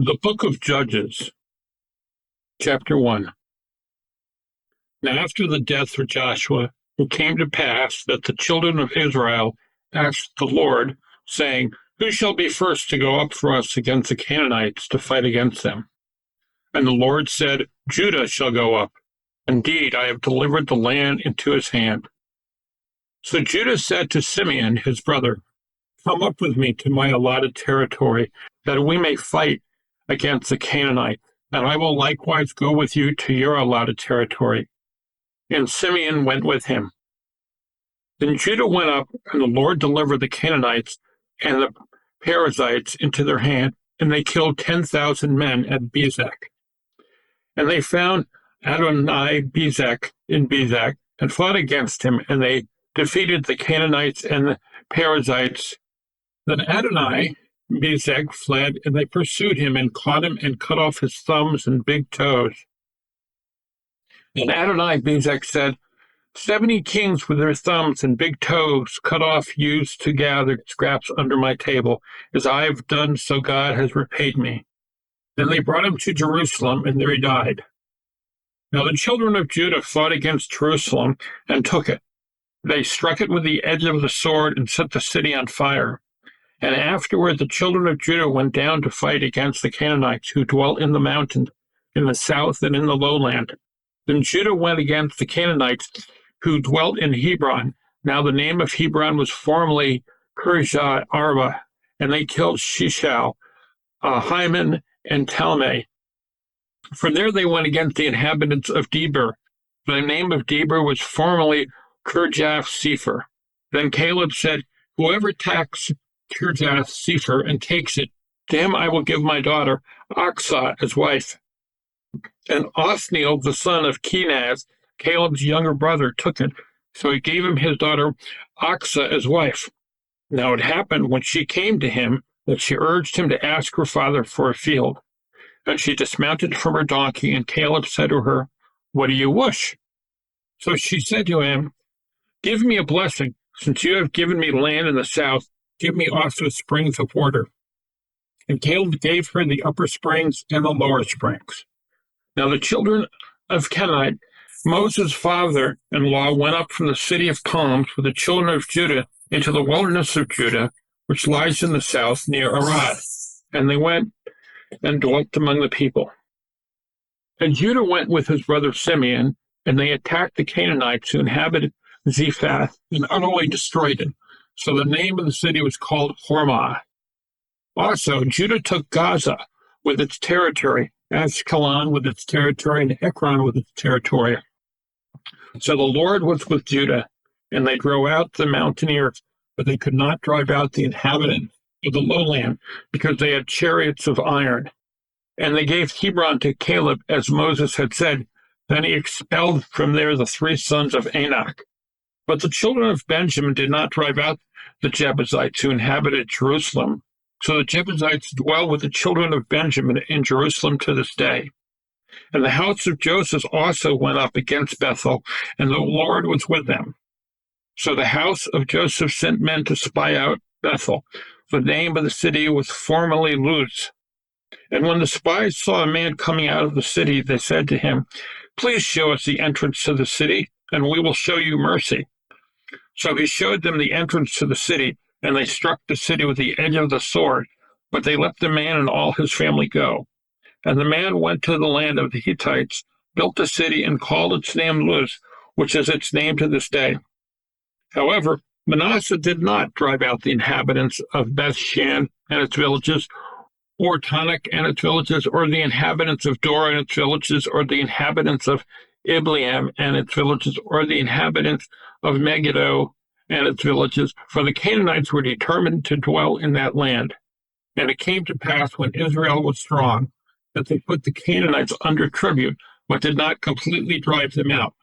The Book of Judges, Chapter 1. Now after the death of Joshua, it came to pass that the children of Israel asked the Lord, saying, Who shall be first to go up for us against the Canaanites to fight against them? And the Lord said, Judah shall go up. Indeed, I have delivered the land into his hand. So Judah said to Simeon, his brother, Come up with me to my allotted territory, that we may fight against the Canaanites, and I will likewise go with you to your allotted territory. And Simeon went with him. Then Judah went up, and the Lord delivered the Canaanites and the Perizzites into their hand, and they killed 10,000 men at Bezek. And they found Adoni-Bezek in Bezek, and fought against him, and they defeated the Canaanites and the Perizzites. Then Adoni-Bezek fled, and they pursued him and caught him and cut off his thumbs and big toes. And Adoni-Bezek said, 70 kings with their thumbs and big toes cut off used to gather scraps under my table. As I have done, so God has repaid me. Then they brought him to Jerusalem, and there he died. Now the children of Judah fought against Jerusalem and took it. They struck it with the edge of the sword and set the city on fire. And afterward the children of Judah went down to fight against the Canaanites who dwelt in the mountains, in the south and in the lowland. Then Judah went against the Canaanites who dwelt in Hebron. Now the name of Hebron was formerly Kirjath Arba, and they killed Shishal, Hyman, and Talmai. From there they went against the inhabitants of Debir. The name of Debir was formerly Kirjath Sepher. Then Caleb said, Whoever attacks Kirjath Sepher and takes it, to him I will give my daughter Achsah as wife. And Othniel, the son of Kenaz, Caleb's younger brother, took it, so he gave him his daughter Achsah as wife. Now it happened when she came to him that she urged him to ask her father for a field. And she dismounted from her donkey, and Caleb said to her, What do you wish? So she said to him, Give me a blessing, since you have given me land in the south. Give me also springs of water. And Caleb gave her the upper springs and the lower springs. Now the children of Kenite, Moses' father-in-law, went up from the city of palms with the children of Judah into the wilderness of Judah, which lies in the south near Arad. And they went and dwelt among the people. And Judah went with his brother Simeon, and they attacked the Canaanites who inhabited Zephath and utterly destroyed it. So the name of the city was called Hormah. Also, Judah took Gaza with its territory, Ashkelon with its territory, and Ekron with its territory. So the Lord was with Judah, and they drove out the mountaineers, but they could not drive out the inhabitants of the lowland, because they had chariots of iron. And they gave Hebron to Caleb, as Moses had said. Then he expelled from there the 3 sons of Anak. But the children of Benjamin did not drive out the Jebusites who inhabited Jerusalem. So the Jebusites dwell with the children of Benjamin in Jerusalem to this day. And the house of Joseph also went up against Bethel, and the Lord was with them. So the house of Joseph sent men to spy out Bethel. The name of the city was formerly Luz. And when the spies saw a man coming out of the city, they said to him, Please show us the entrance to the city, and we will show you mercy. So he showed them the entrance to the city, and they struck the city with the edge of the sword, but they let the man and all his family go. And the man went to the land of the Hittites, built the city, and called its name Luz, which is its name to this day. However, Manasseh did not drive out the inhabitants of Bethshan and its villages, or Tanakh and its villages, or the inhabitants of Dor and its villages, or the inhabitants of Ibleam and its villages, or the inhabitants of Megiddo and its villages, for the Canaanites were determined to dwell in that land. And it came to pass, when Israel was strong, that they put the Canaanites under tribute, but did not completely drive them out.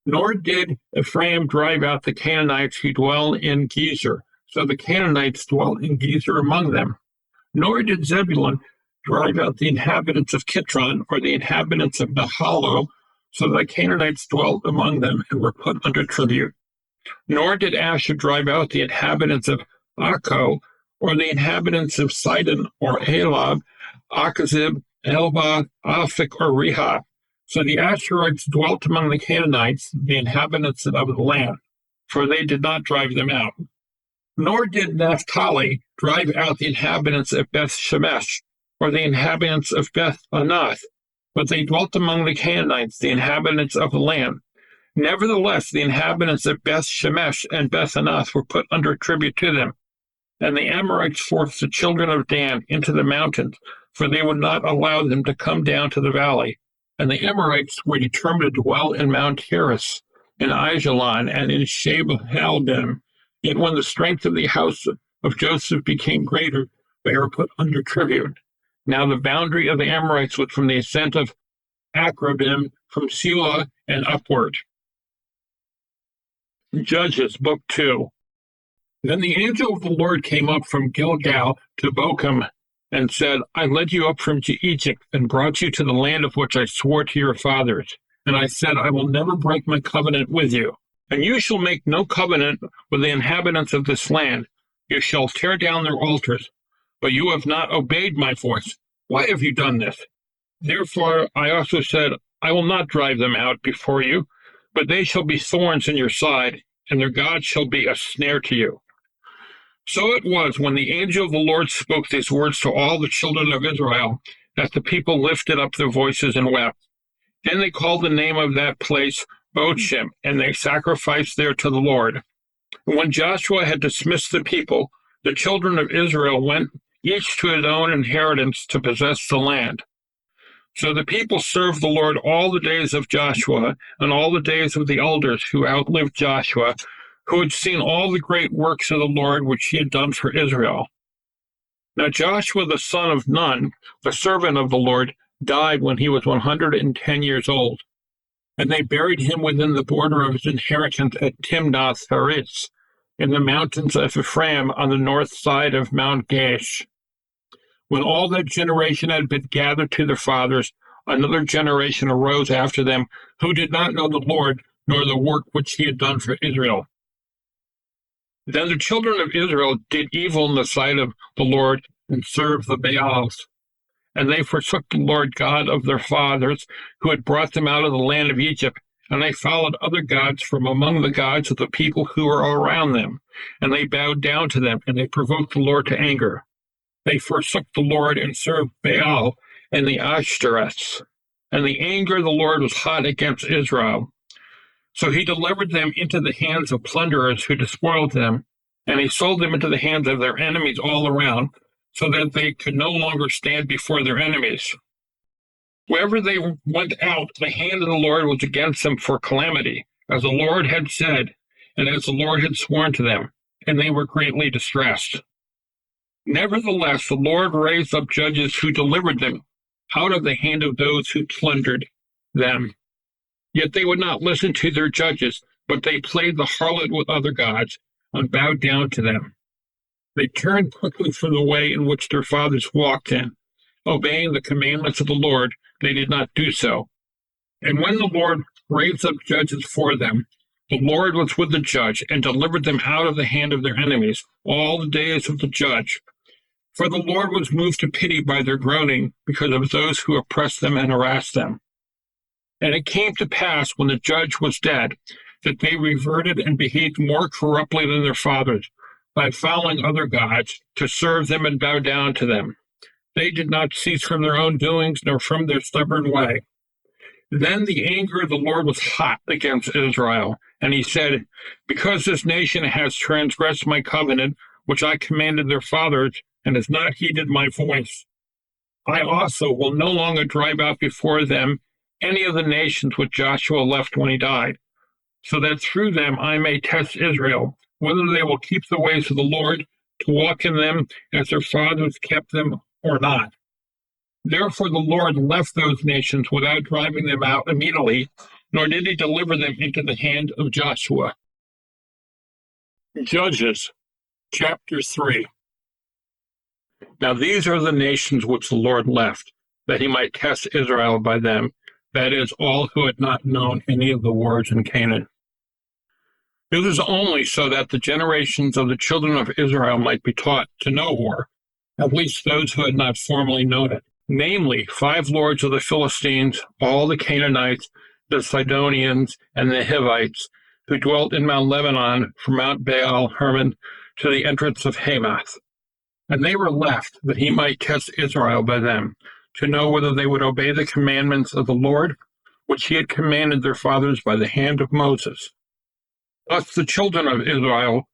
Nor did Ephraim drive out the Canaanites who dwell in Gezer, so the Canaanites dwell in Gezer among them. Nor did Zebulun drive out the inhabitants of Kitron, or the inhabitants of Nahalo, so the Canaanites dwelt among them and were put under tribute. Nor did Asher drive out the inhabitants of Akko, or the inhabitants of Sidon or Elab, Achzib, Elbah, Aphik, or Rehob. So the Asherites dwelt among the Canaanites, the inhabitants of the land, for they did not drive them out. Nor did Naphtali drive out the inhabitants of Beth Shemesh, or the inhabitants of Beth Anath, but they dwelt among the Canaanites, the inhabitants of the land. Nevertheless, the inhabitants of Beth Shemesh and Beth Anath were put under tribute to them. And the Amorites forced the children of Dan into the mountains, for they would not allow them to come down to the valley. And the Amorites were determined to dwell in Mount Heres, in Aijalon, and in Sheba-halbim. Yet when the strength of the house of Joseph became greater, they were put under tribute. Now the boundary of the Amorites was from the ascent of Akrabim, from Selah and upward. Judges, Book 2. Then the angel of the Lord came up from Gilgal to Bochum and said, I led you up from Egypt and brought you to the land of which I swore to your fathers. And I said, I will never break my covenant with you. And you shall make no covenant with the inhabitants of this land. You shall tear down their altars. But you have not obeyed my voice. Why have you done this? Therefore I also said, I will not drive them out before you, but they shall be thorns in your side, and their God shall be a snare to you. So it was, when the angel of the Lord spoke these words to all the children of Israel, that the people lifted up their voices and wept. Then they called the name of that place Bochim, and they sacrificed there to the Lord. And when Joshua had dismissed the people, the children of Israel went each to his own inheritance to possess the land. So the people served the Lord all the days of Joshua and all the days of the elders who outlived Joshua, who had seen all the great works of the Lord which he had done for Israel. Now Joshua the son of Nun, the servant of the Lord, died when he was 110 years old. And they buried him within the border of his inheritance at Timnath-Heres, in the mountains of Ephraim on the north side of Mount Gaash. When all that generation had been gathered to their fathers, another generation arose after them who did not know the Lord, nor the work which he had done for Israel. Then the children of Israel did evil in the sight of the Lord and served the Baals. And they forsook the Lord God of their fathers, who had brought them out of the land of Egypt, and they followed other gods from among the gods of the people who were around them. And they bowed down to them, and they provoked the Lord to anger. They forsook the Lord and served Baal and the Ashtoreths. And the anger of the Lord was hot against Israel. So he delivered them into the hands of plunderers who despoiled them, and he sold them into the hands of their enemies all around, so that they could no longer stand before their enemies. Wherever they went out, the hand of the Lord was against them for calamity, as the Lord had said, and as the Lord had sworn to them, and they were greatly distressed. Nevertheless, the Lord raised up judges who delivered them out of the hand of those who plundered them. Yet they would not listen to their judges, but they played the harlot with other gods and bowed down to them. They turned quickly from the way in which their fathers walked in. Obeying the commandments of the Lord, they did not do so. And when the Lord raised up judges for them, the Lord was with the judge and delivered them out of the hand of their enemies all the days of the judge. For the Lord was moved to pity by their groaning because of those who oppressed them and harassed them. And it came to pass, when the judge was dead, that they reverted and behaved more corruptly than their fathers, by following other gods, to serve them and bow down to them. They did not cease from their own doings, nor from their stubborn way. Then the anger of the Lord was hot against Israel, and he said, because this nation has transgressed my covenant, which I commanded their fathers, and has not heeded my voice, I also will no longer drive out before them any of the nations which Joshua left when he died, so that through them I may test Israel, whether they will keep the ways of the Lord, to walk in them as their fathers kept them or not. Therefore the Lord left those nations without driving them out immediately, nor did he deliver them into the hand of Joshua. Judges, chapter 3. Now these are the nations which the Lord left, that he might test Israel by them, that is, all who had not known any of the wars in Canaan. It was only so that the generations of the children of Israel might be taught to know war, at least those who had not formerly known it, namely 5 lords of the Philistines, all the Canaanites, the Sidonians, and the Hivites, who dwelt in Mount Lebanon from Mount Baal Hermon to the entrance of Hamath. And they were left that he might test Israel by them, to know whether they would obey the commandments of the Lord, which he had commanded their fathers by the hand of Moses. Thus the children of Israel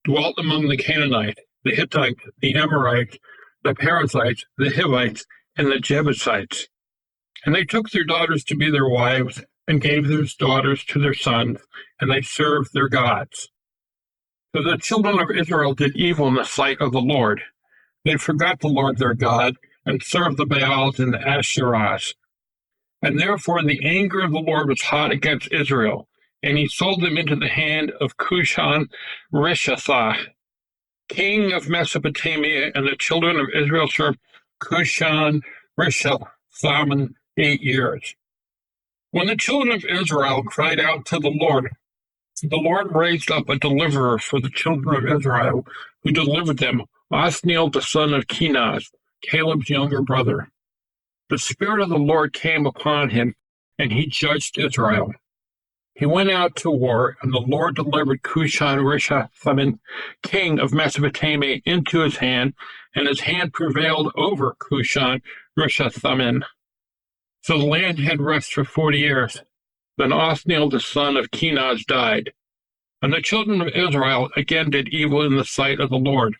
dwelt among the Canaanites, the Hittites, the Amorites, the Perizzites, the Hivites, and the Jebusites. And they took their daughters to be their wives, and gave their daughters to their sons, and they served their gods. So the children of Israel did evil in the sight of the Lord. They forgot the Lord their God, and served the Baals and the Asherahs. And therefore the anger of the Lord was hot against Israel, and he sold them into the hand of Cushan-Rishathaim, king of Mesopotamia, and the children of Israel served Cushan-Rishathaim 8 years. When the children of Israel cried out to the Lord raised up a deliverer for the children of Israel, who delivered them, Othniel the son of Kenaz, Caleb's younger brother. The Spirit of the Lord came upon him, and he judged Israel. He went out to war, and the Lord delivered Cushan-Rishathaim, king of Mesopotamia, into his hand, and his hand prevailed over Cushan-Rishathaim. So the land had rest for 40 years. Then Othniel the son of Kenaz died. And the children of Israel again did evil in the sight of the Lord.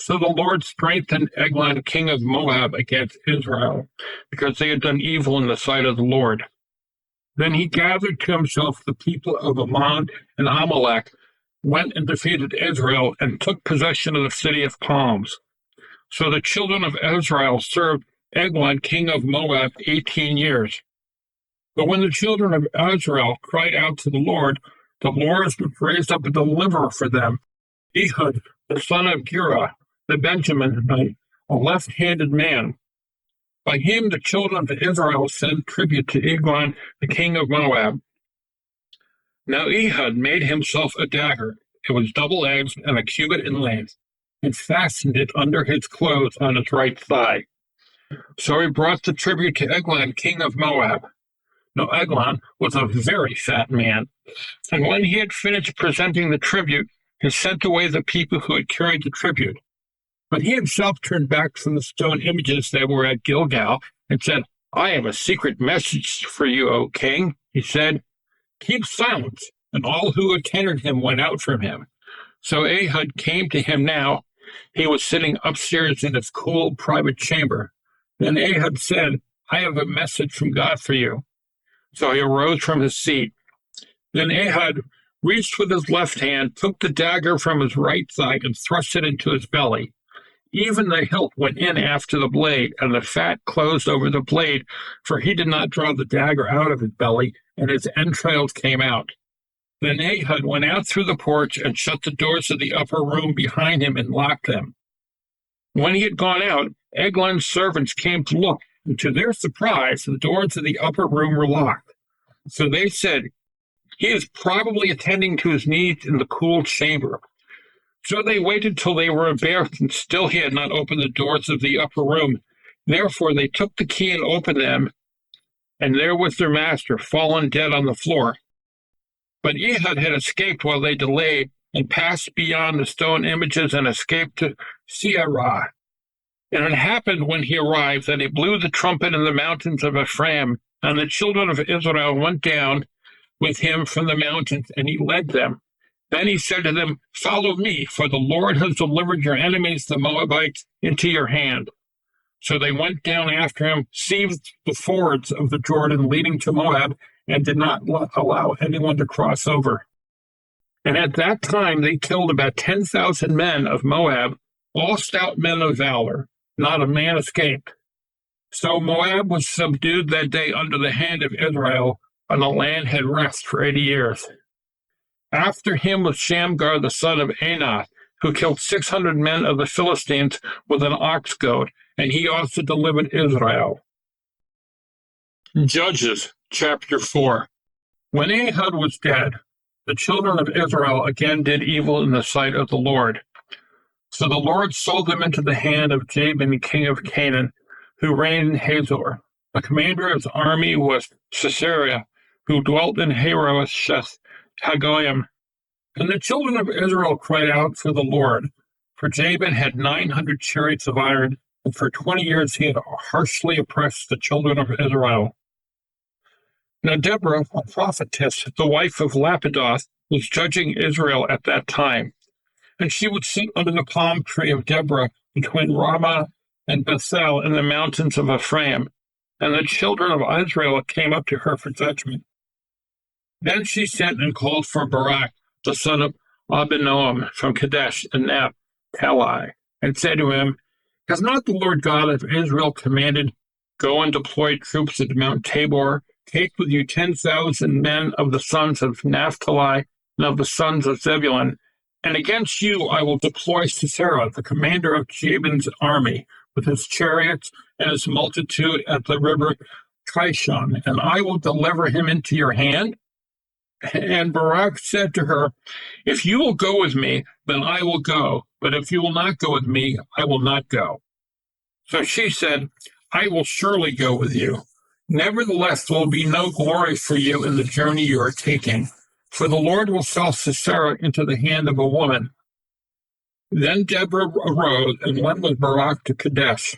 So the Lord strengthened Eglon, king of Moab, against Israel, because they had done evil in the sight of the Lord. Then he gathered to himself the people of Ammon and Amalek, went and defeated Israel, and took possession of the city of palms. So the children of Israel served Eglon, king of Moab, 18 years. But when the children of Israel cried out to the Lord raised up a deliverer for them, Ehud, the son of Gera, the Benjaminite, a left-handed man. By him the children of Israel sent tribute to Eglon, the king of Moab. Now Ehud made himself a dagger. It was double-edged and a cubit in length, and fastened it under his clothes on his right thigh. So he brought the tribute to Eglon, king of Moab. Now Eglon was a very fat man, and when he had finished presenting the tribute, he sent away the people who had carried the tribute. But he himself turned back from the stone images that were at Gilgal, and said, I have a secret message for you, O king. He said, Keep silent. And all who attended him went out from him. So Ehud came to him now. He was sitting upstairs in his cool private chamber. Then Ehud said, I have a message from God for you. So he arose from his seat. Then Ehud reached with his left hand, took the dagger from his right thigh, and thrust it into his belly. Even the hilt went in after the blade, and the fat closed over the blade, for he did not draw the dagger out of his belly, and his entrails came out. Then Ehud went out through the porch and shut the doors of the upper room behind him and locked them. When he had gone out, Eglon's servants came to look, and to their surprise, the doors of the upper room were locked. So they said, He is probably attending to his needs in the cool chamber. So they waited till they were embarrassed, and still he had not opened the doors of the upper room. Therefore they took the key and opened them, and there was their master, fallen dead on the floor. But Ehud had escaped while they delayed, and passed beyond the stone images and escaped to Seirah. And it happened when he arrived that he blew the trumpet in the mountains of Ephraim, and the children of Israel went down with him from the mountains, and he led them. Then he said to them, Follow me, for the Lord has delivered your enemies, the Moabites, into your hand. So they went down after him, seized the fords of the Jordan leading to Moab, and did not allow anyone to cross over. And at that time they killed about 10,000 men of Moab, all stout men of valor. Not a man escaped. So Moab was subdued that day under the hand of Israel, and the land had rest for 80 years. After him was Shamgar the son of Anath, who killed 600 men of the Philistines with an ox goad, and he also delivered Israel. Judges chapter 4. When Ehud was dead, the children of Israel again did evil in the sight of the Lord. So the Lord sold them into the hand of Jabin, king of Canaan, who reigned in Hazor. The commander of his army was Sisera, who dwelt in Harosheth Hagoyim. And the children of Israel cried out for the Lord, for Jabin had 900 chariots of iron, and for 20 years he had harshly oppressed the children of Israel. Now Deborah, a prophetess, the wife of Lapidoth, was judging Israel at that time. And she would sit under the palm tree of Deborah between Ramah and Bethel in the mountains of Ephraim. And the children of Israel came up to her for judgment. Then she sent and called for Barak, the son of Abinoam, from Kadesh and Naphtali, and said to him, Has not the Lord God of Israel commanded, Go and deploy troops at Mount Tabor, take with you 10,000 men of the sons of Naphtali and of the sons of Zebulun, and against you I will deploy Sisera, the commander of Jabin's army, with his chariots and his multitude at the river Kishon, and I will deliver him into your hand? And Barak said to her, If you will go with me, then I will go, but if you will not go with me, I will not go. So she said, I will surely go with you. Nevertheless, there will be no glory for you in the journey you are taking, for the Lord will sell Sisera into the hand of a woman. Then Deborah arose and went with Barak to Kadesh.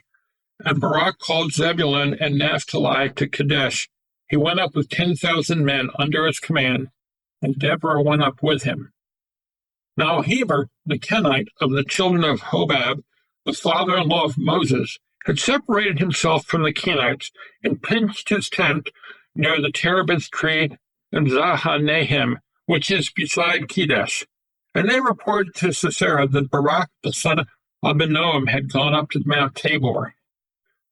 And Barak called Zebulun and Naphtali to Kadesh. He went up with 10,000 men under his command, and Deborah went up with him. Now Heber, the Kenite of the children of Hobab, the father-in-law of Moses, had separated himself from the Kenites and pitched his tent near the terebinth tree in Zahanaim, which is beside Kadesh. And they reported to Sisera that Barak, the son of Abinoam, had gone up to Mount Tabor.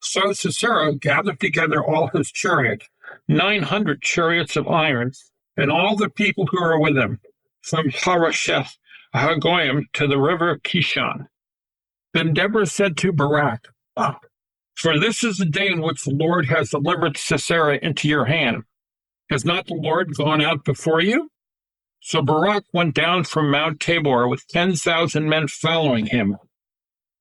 So Sisera gathered together all his chariots, 900 chariots of iron, and all the people who were with him, from Harosheth Hagoyim to the river Kishon. Then Deborah said to Barak, Up, for this is the day in which the Lord has delivered Sisera into your hand. Has not the Lord gone out before you? So Barak went down from Mount Tabor with 10,000 men following him.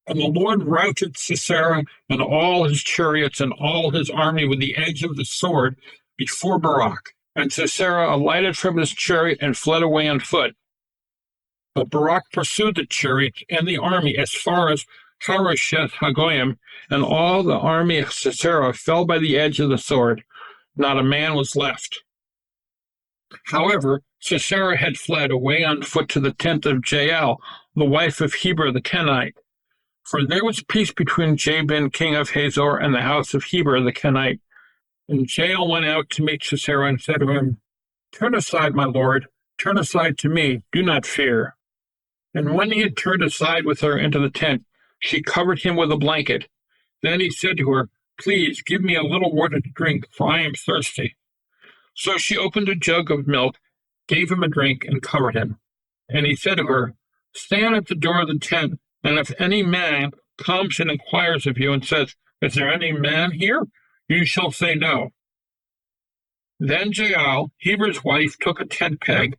And the Lord routed Sisera and all his chariots and all his army with the edge of the sword before Barak. And Sisera alighted from his chariot and fled away on foot. But Barak pursued the chariots and the army as far as Harosheth Hagoyim, and all the army of Sisera fell by the edge of the sword. Not a man was left. However, Sisera had fled away on foot to the tent of Jael, the wife of Heber the Kenite. For there was peace between Jabin, king of Hazor, and the house of Heber the Kenite. And Jael went out to meet Sisera and said to him, Turn aside, my lord, turn aside to me, do not fear. And when he had turned aside with her into the tent, she covered him with a blanket. Then he said to her, Please give me a little water to drink, for I am thirsty. So she opened a jug of milk, gave him a drink, and covered him. And he said to her, Stand at the door of the tent, and if any man comes and inquires of you and says, Is there any man here? You shall say no. Then Jael, Heber's wife, took a tent peg,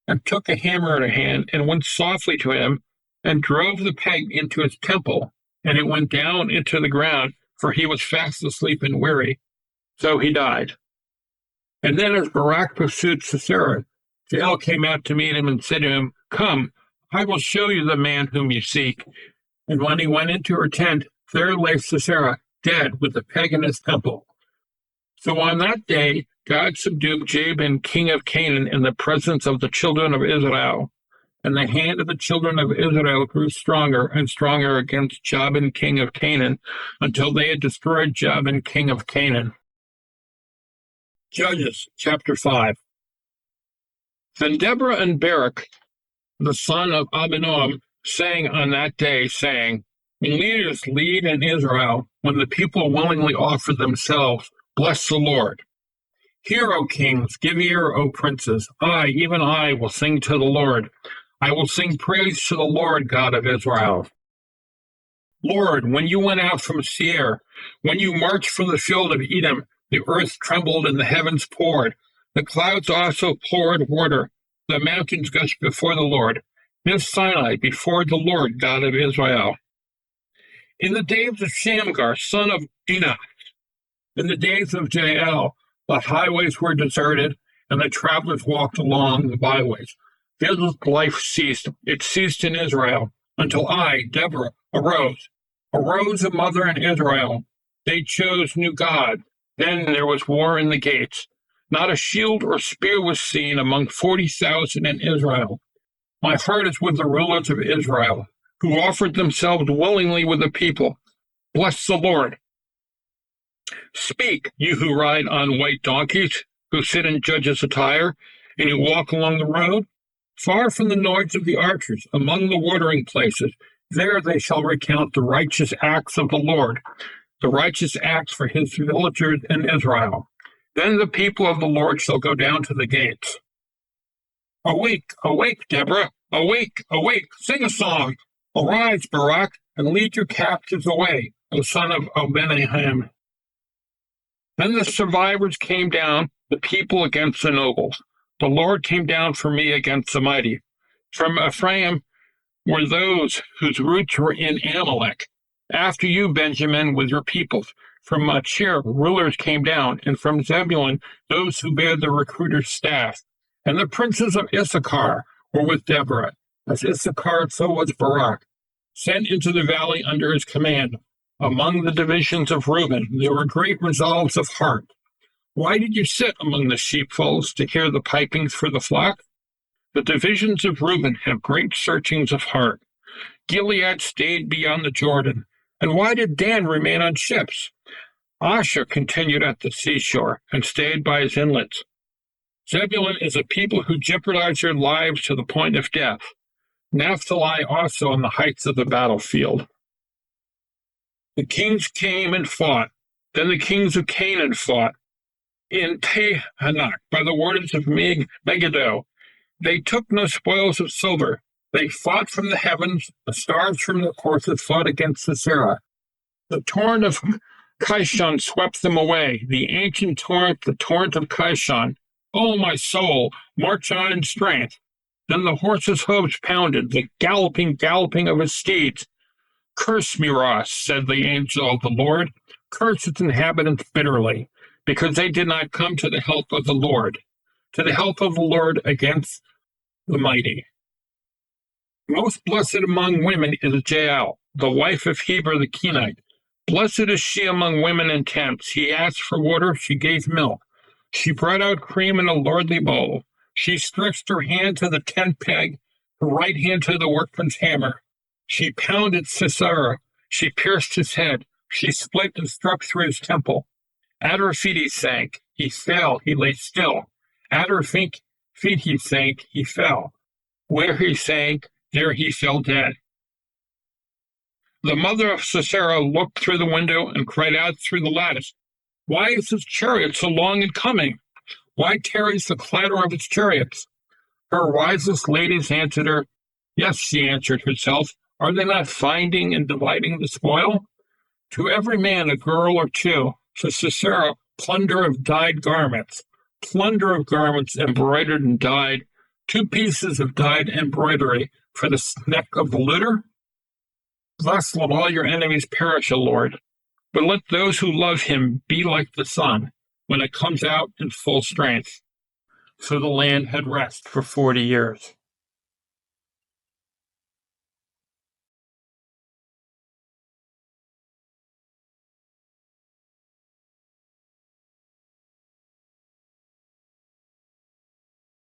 and took a hammer in her hand, and went softly to him, and drove the peg into his temple, and it went down into the ground, for he was fast asleep and weary. So he died. And then as Barak pursued Sisera, Jael came out to meet him and said to him, Come, I will show you the man whom you seek. And when he went into her tent, there lay Sisera, dead, with the peg in his temple. So on that day, God subdued Jabin, king of Canaan, in the presence of the children of Israel. And the hand of the children of Israel grew stronger and stronger against Jabin, king of Canaan, until they had destroyed Jabin, king of Canaan. Judges, chapter 5. Then Deborah and Barak, the son of Abinoam, sang on that day, saying, When leaders lead in Israel, when the people willingly offer themselves, bless the Lord. Hear, O kings, give ear, O princes. I, even I, will sing to the Lord. I will sing praise to the Lord God of Israel. Lord, when you went out from Seir, when you marched from the field of Edom, the earth trembled and the heavens poured. The clouds also poured water. The mountains gushed before the Lord. Mount Sinai before the Lord God of Israel. In the days of Shamgar, son of Enoch, in the days of Jael, the highways were deserted, and the travelers walked along the byways. Physical life ceased. It ceased in Israel, until I, Deborah, arose a mother in Israel. They chose new God. Then there was war in the gates. Not a shield or spear was seen among 40,000 in Israel. My heart is with the rulers of Israel, who offered themselves willingly with the people. Bless the Lord. Speak, you who ride on white donkeys, who sit in judges' attire, and who walk along the road. Far from the noise of the archers, among the watering places, there they shall recount the righteous acts of the Lord, the righteous acts for his villagers in Israel. Then the people of the Lord shall go down to the gates. Awake, awake, Deborah, awake, awake, sing a song. Arise, Barak, and lead your captives away, O son of Abinaham. Then the survivors came down, the people against the nobles. The Lord came down for me against the mighty. From Ephraim were those whose roots were in Amalek. After you, Benjamin, with your peoples. From Machir, rulers came down, and from Zebulun, those who bear the recruiter's staff. And the princes of Issachar were with Deborah. As Issachar, so was Barak, sent into the valley under his command. Among the divisions of Reuben, there were great resolves of heart. Why did you sit among the sheepfolds to hear the pipings for the flock? The divisions of Reuben have great searchings of heart. Gilead stayed beyond the Jordan. And why did Dan remain on ships? Asher continued at the seashore and stayed by his inlets. Zebulun is a people who jeopardize their lives to the point of death. Naphtali also on the heights of the battlefield. The kings came and fought. Then the kings of Canaan fought. In Tehanach, by the waters of Megiddo, they took no spoils of silver. They fought from the heavens. The stars from the courses fought against Sisera. The torrent of Kishon swept them away. The ancient torrent, the torrent of Kishon. O my soul, march on in strength. Then the horse's hooves pounded, the galloping of his steeds. Curse me, Ross, said the angel of the Lord. Curse its inhabitants bitterly, because they did not come to the help of the Lord, against the mighty. Most blessed among women is Jael, the wife of Heber the Kenite. Blessed is she among women in tents. He asked for water, she gave milk. She brought out cream in a lordly bowl. She stretched her hand to the tent peg, her right hand to the workman's hammer. She pounded Sisera. She pierced his head. She split and struck through his temple. At her feet he sank. He fell. He lay still. At her feet he sank. He fell. Where he sank, there he fell dead. The mother of Sisera looked through the window and cried out through the lattice, "Why is his chariot so long in coming? Why tarries the clatter of his chariots?" Her wisest ladies answered her, "Yes," she answered herself, "are they not finding and dividing the spoil? To every man a girl or two, to Sisera plunder of dyed garments, plunder of garments embroidered and dyed, 2 pieces of dyed embroidery for the neck of the litter? Thus let all your enemies perish, O Lord, but let those who love him be like the sun when it comes out in full strength." So the land had rest for 40 years.